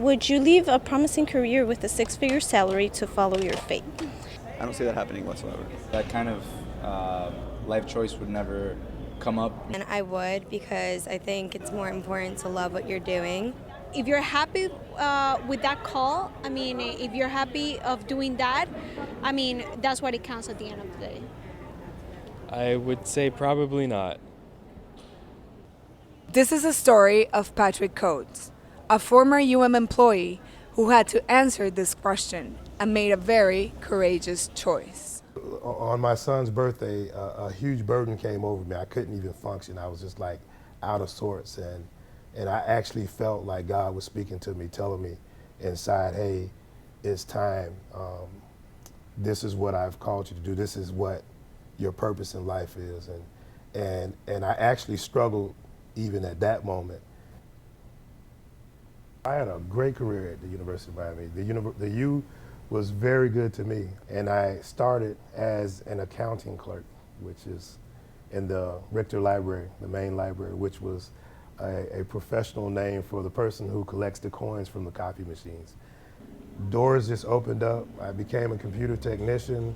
Would you leave a promising career with a six-figure salary to follow your fate? I don't see that happening whatsoever. That kind of life choice would never come up. And I would, because I think it's more important to love what you're doing. If you're happy with that call, I mean, if you're happy of doing that, I mean, that's what it counts at the end of the day. I would say probably not. This is a story of Patrick Coates, a former employee who had to answer this question and made a very courageous choice. On my son's birthday, a huge burden came over me. I couldn't even function. I was just like out of sorts, and I actually felt like God was speaking to me, telling me inside, hey, it's time. This is what I've called you to do. This is what your purpose in life is. And I actually struggled even at that moment. I had a great career at the University of Miami. The U was very good to me, and I started as an accounting clerk, which is in the Richter Library, the main library, which was a professional name for the person who collects the coins from the copy machines. Doors just opened up. I became a computer technician.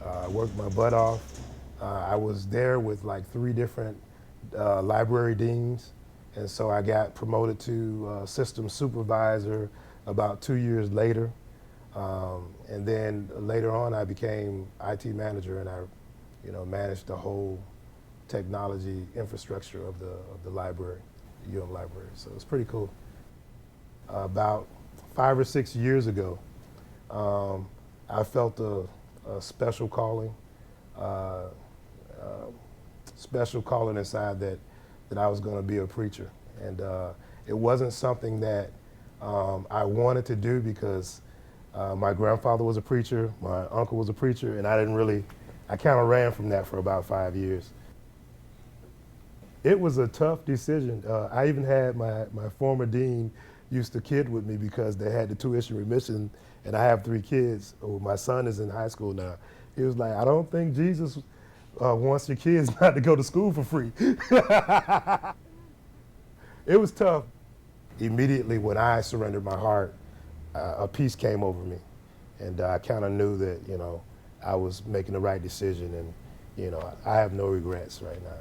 I worked my butt off. I was there with like 3 different library deans, and so I got promoted to system supervisor about 2 years later. And then later on I became IT manager, and I managed the whole technology infrastructure of the library, library. So it's pretty cool. About 5 or 6 years ago, I felt a special calling, inside that I was going to be a preacher. And it wasn't something that I wanted to do because my grandfather was a preacher, my uncle was a preacher, and I kind of ran from that for about 5 years. It was a tough decision. I even had my former dean used to kid with me because they had the tuition remission, and I have 3 kids. My son is in high school now. He was like, I don't think Jesus wants your kids not to go to school for free. It was tough. Immediately when I surrendered my heart, a peace came over me, and I kind of knew that I was making the right decision, and I have no regrets right now.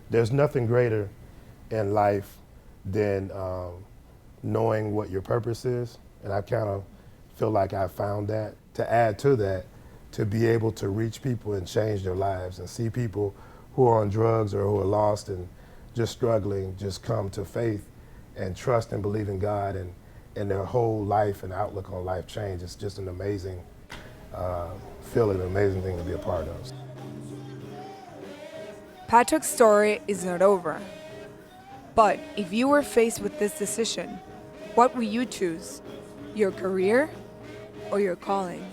There's nothing greater in life than knowing what your purpose is, and I kind of feel like I found that. To add to that, to be able to reach people and change their lives and see people who are on drugs or who are lost and just struggling just come to faith and trust and believe in God, and their whole life and outlook on life change. It's just an amazing feeling, an amazing thing to be a part of. Patrick's story is not over. But if you were faced with this decision, what will you choose? Your career or your calling?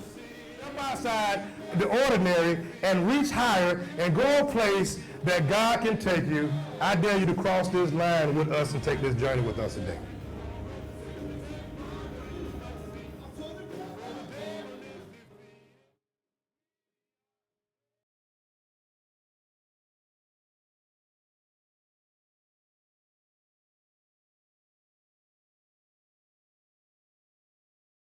Step outside the ordinary and reach higher and go a place that God can take you. I dare you to cross this line with us and take this journey with us today.